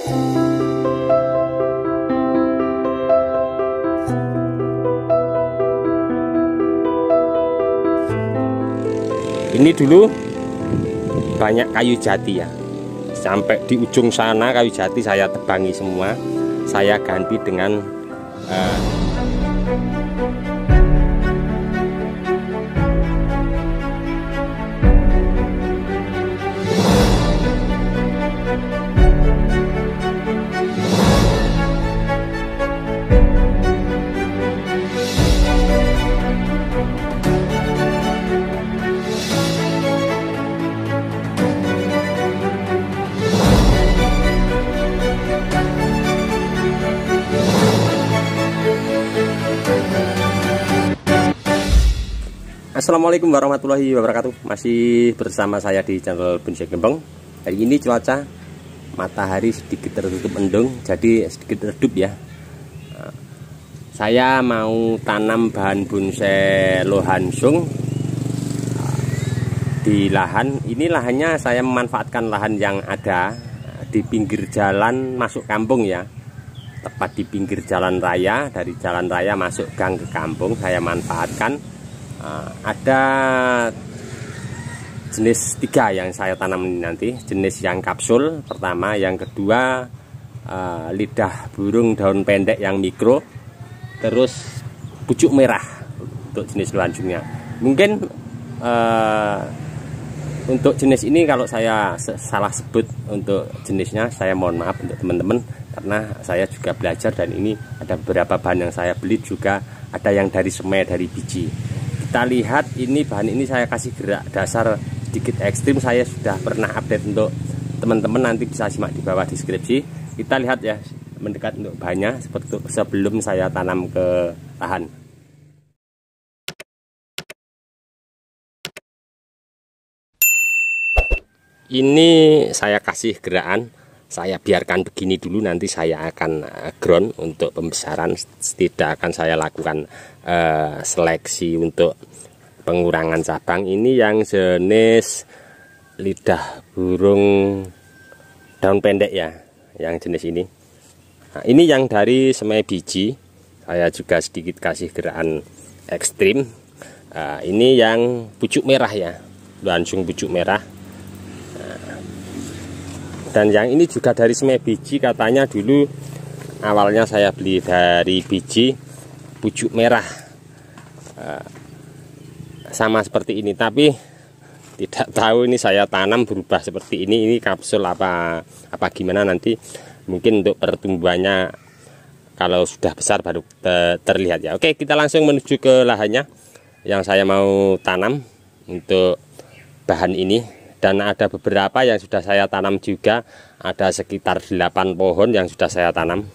Ini dulu banyak kayu jati ya, sampai di ujung sana kayu jati saya tebangi semua, saya ganti dengan Assalamualaikum warahmatullahi wabarakatuh. Masih bersama saya di channel Bonsai Gembong. Hari ini cuaca matahari sedikit tertutup mendung, jadi sedikit redup ya. Saya mau tanam bahan bonsai lohansung di lahan. Ini lahannya saya memanfaatkan lahan yang ada di pinggir jalan masuk kampung ya. Tepat di pinggir jalan raya, dari jalan raya masuk gang ke kampung saya manfaatkan. Ada jenis 3 yang saya tanam nanti. Jenis yang kapsul pertama, yang kedua lidah burung daun pendek yang mikro, terus pucuk merah untuk jenis lohansungnya. Mungkin untuk jenis ini kalau saya salah sebut untuk jenisnya, saya mohon maaf untuk teman-teman, karena saya juga belajar dan ini ada beberapa bahan yang saya beli juga, ada yang dari semai, dari biji. Kita lihat ini bahan ini saya kasih gerak dasar sedikit ekstrim, saya sudah pernah update untuk teman-teman, nanti bisa simak di bawah deskripsi. Kita lihat ya mendekat untuk bahannya seperti sebelum saya tanam ke lahan. Ini saya kasih gerakan, saya biarkan begini dulu, nanti saya akan ground untuk pembesaran. Tidak akan saya lakukan seleksi untuk pengurangan cabang. Ini yang jenis lidah burung daun pendek ya, yang jenis ini. Nah, ini yang dari semai biji, saya juga sedikit kasih gerakan ekstrim. Ini yang pucuk merah ya, lohansung pucuk merah. Dan yang ini juga dari semai biji, katanya dulu awalnya saya beli dari biji pucuk merah sama seperti ini, tapi tidak tahu ini saya tanam berubah seperti ini kapsul apa gimana, nanti mungkin untuk pertumbuhannya kalau sudah besar baru terlihat ya. Oke, kita langsung menuju ke lahannya yang saya mau tanam untuk bahan ini. Dan ada beberapa yang sudah saya tanam juga, ada sekitar 8 pohon yang sudah saya tanam.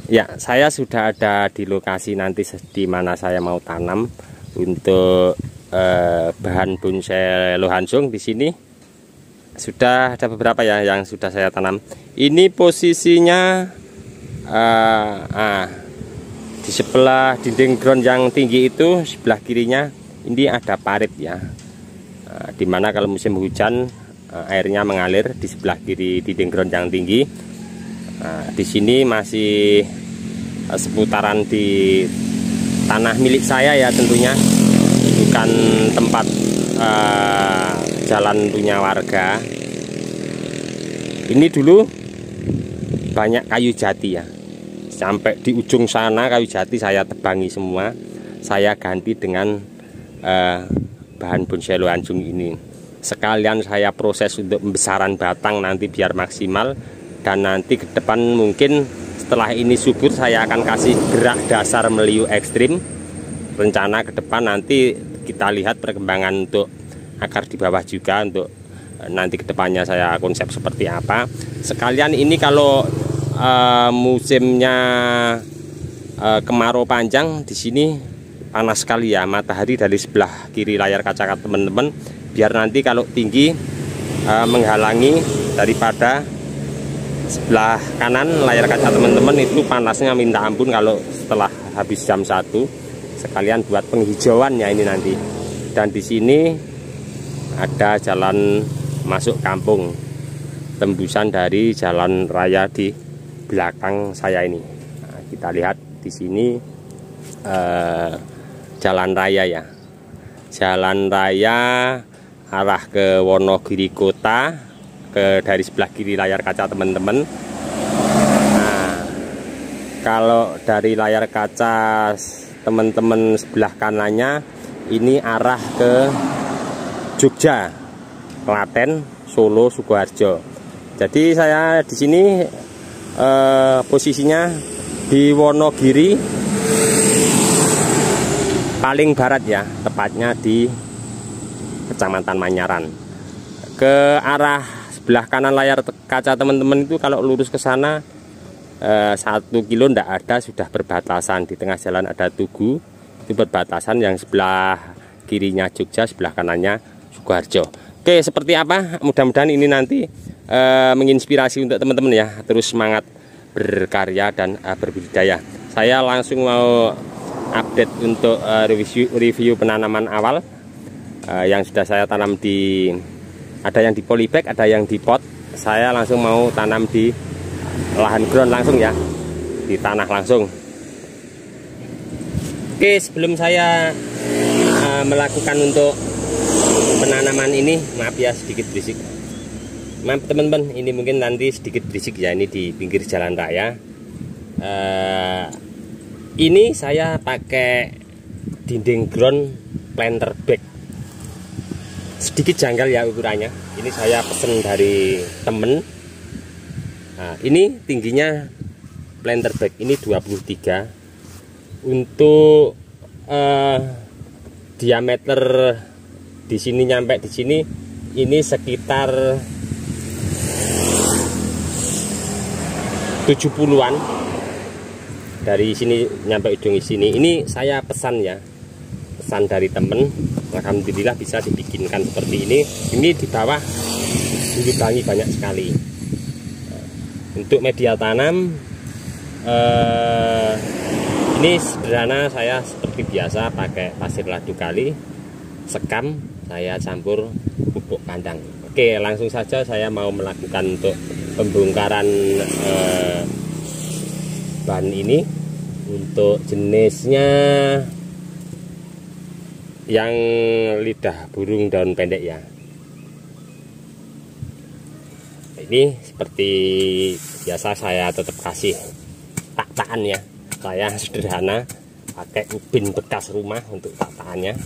Ya, saya sudah ada di lokasi nanti di mana saya mau tanam untuk bahan bonsai lohansung. Di sini sudah ada beberapa ya yang sudah saya tanam. Ini posisinya di sebelah dinding ground yang tinggi itu, sebelah kirinya ini ada parit ya. Dimana kalau musim hujan airnya mengalir di sebelah kiri dinding ground yang tinggi. Di sini masih seputaran di tanah milik saya ya, tentunya bukan tempat jalan punya warga. Ini dulu banyak kayu jati ya, sampai di ujung sana kayu jati saya tebangi semua, saya ganti dengan bahan bonsai lohansung ini. Sekalian saya proses untuk pembesaran batang nanti biar maksimal. Dan nanti ke depan mungkin setelah ini subur saya akan kasih gerak dasar meliu ekstrim. Rencana ke depan nanti kita lihat perkembangan untuk akar di bawah juga, untuk nanti ke depannya saya konsep seperti apa. Sekalian ini kalau musimnya kemarau panjang di sini panas sekali ya, matahari dari sebelah kiri layar kaca teman-teman, biar nanti kalau tinggi menghalangi daripada sebelah kanan layar kaca teman-teman itu panasnya minta ampun kalau setelah habis jam 1. Sekalian buat penghijauannya ini nanti. Dan di sini ada jalan masuk kampung, tembusan dari jalan raya di belakang saya ini. Nah, kita lihat di sini jalan raya ya, jalan raya arah ke Wonogiri kota, dari sebelah kiri layar kaca teman-teman. Nah, kalau dari layar kaca teman-teman sebelah kanannya ini arah ke Jogja, Klaten, Solo, Sukoharjo. Jadi saya di sini posisinya di Wonogiri paling barat ya, tepatnya di Kecamatan Manyaran. Ke arah sebelah kanan layar kaca teman-teman itu kalau lurus ke sana 1 kilo ndak ada, sudah berbatasan. Di tengah jalan ada Tugu, itu berbatasan, yang sebelah kirinya Jogja, sebelah kanannya Sukoharjo. Oke, seperti apa? Mudah-mudahan ini nanti menginspirasi untuk teman-teman ya, terus semangat berkarya dan berbudidaya. Saya langsung mau update untuk review penanaman awal yang sudah saya tanam di, ada yang di polybag, ada yang di pot. Saya langsung mau tanam di lahan ground langsung ya, di tanah langsung. Oke, sebelum saya melakukan untuk penanaman ini, maaf ya sedikit berisik. Maaf teman-teman, ini mungkin nanti sedikit berisik ya, ini di pinggir jalan raya. Ini saya pakai dinding ground planter bag. Sedikit janggal ya ukurannya. Ini saya pesen dari temen. Nah, ini tingginya planter bag ini 23. Untuk diameter di sini nyampe di sini ini sekitar 70-an. Dari sini nyampe ujung sini. Ini saya pesan ya, pesan dari temen. Alhamdulillah bisa dibikinkan seperti ini. Ini di bawah lubang banyak sekali. Untuk media tanam ini sederhana, saya seperti biasa pakai pasir ladu kali, sekam, saya campur pupuk kandang. Oke, langsung saja saya mau melakukan untuk pembongkaran bahan ini. Untuk jenisnya yang lidah burung daun pendek ya. Ini seperti biasa saya tetap kasih tak-takan ya. Saya sederhana pakai ubin bekas rumah untuk tak-takannya.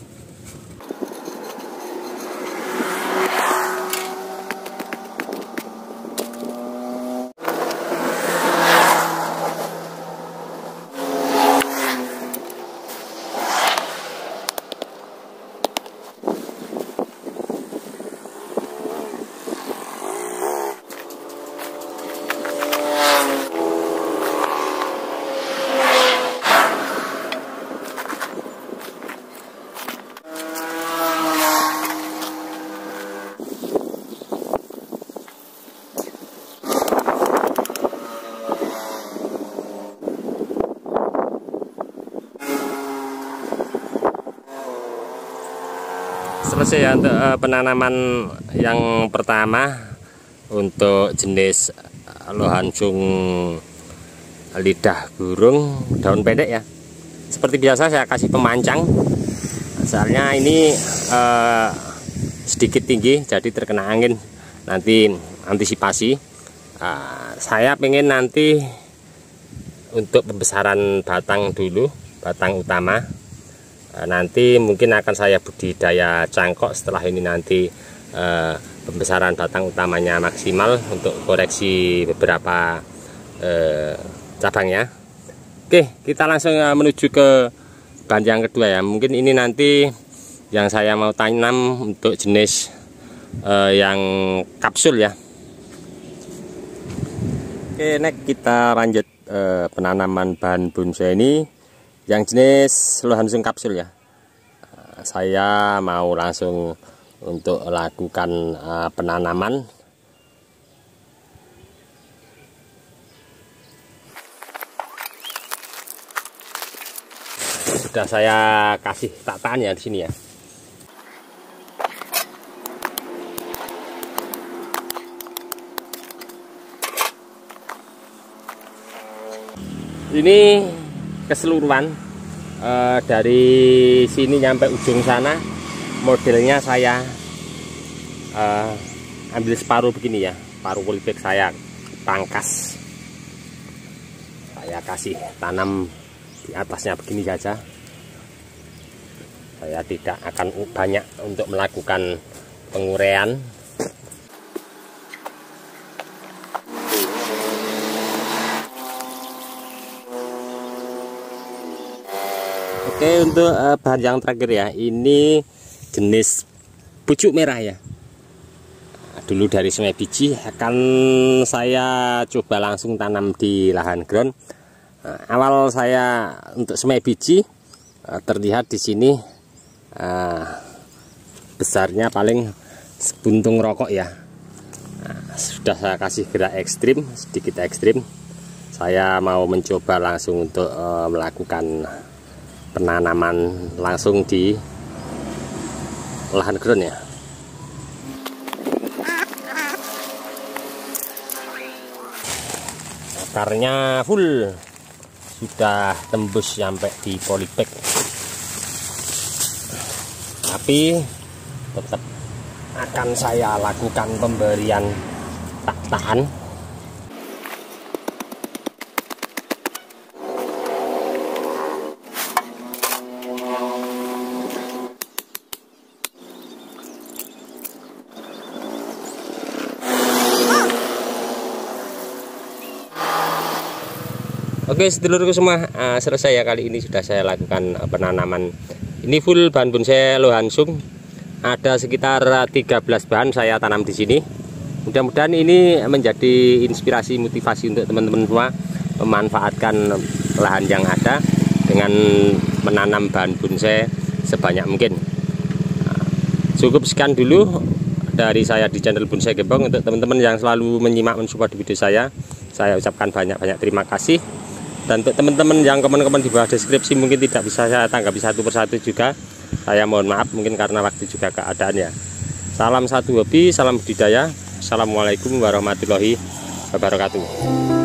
Selesai ya untuk penanaman yang pertama untuk jenis lohansung lidah burung daun pendek ya. Seperti biasa saya kasih pemancang, soalnya ini sedikit tinggi jadi terkena angin, nanti antisipasi. Saya pengen nanti untuk pembesaran batang dulu, batang utama. Nanti mungkin akan saya budidaya cangkok setelah ini, nanti pembesaran batang utamanya maksimal untuk koreksi beberapa cabangnya. Oke, kita langsung menuju ke bahan yang kedua ya. Mungkin ini nanti yang saya mau tanam untuk jenis yang kapsul ya. Oke, next kita lanjut penanaman bahan bonsai ini yang jenis Lohansung kapsul ya. Saya mau langsung untuk lakukan penanaman. Sudah saya kasih tataan ya di sini ya. Ini keseluruhan dari sini nyampe ujung sana, modelnya saya ambil separuh begini ya, paruh polybag saya pangkas, saya kasih tanam di atasnya begini saja. Saya tidak akan banyak untuk melakukan penguraian. Oke, untuk bahan yang terakhir ya, ini jenis pucuk merah ya. Dulu dari semai biji akan saya coba langsung tanam di lahan ground. Awal saya untuk semai biji terlihat di sini besarnya paling sebuntung rokok ya. Sudah saya kasih gerak ekstrim, sedikit ekstrim. Saya mau mencoba langsung untuk melakukan penanaman langsung di lahan ground ya. Akarnya full, sudah tembus sampai di polybag, tapi tetap akan saya lakukan pemberian tahan. Oke sedulurku semua, selesai ya kali ini sudah saya lakukan penanaman. Ini full bahan bonsai Lohansung. Ada sekitar 13 bahan saya tanam di sini. Mudah-mudahan ini menjadi inspirasi motivasi untuk teman-teman semua memanfaatkan lahan yang ada dengan menanam bahan bonsai sebanyak mungkin. Cukup sekian dulu dari saya di channel Bonsai Gembong. Untuk teman-teman yang selalu menyimak mensupport video saya ucapkan banyak-banyak terima kasih. Dan untuk teman-teman yang komen-komen di bawah deskripsi mungkin tidak bisa saya tanggapi satu persatu juga, saya mohon maaf mungkin karena waktu juga keadaan ya. Salam satu hobi, salam budidaya. Assalamualaikum warahmatullahi wabarakatuh.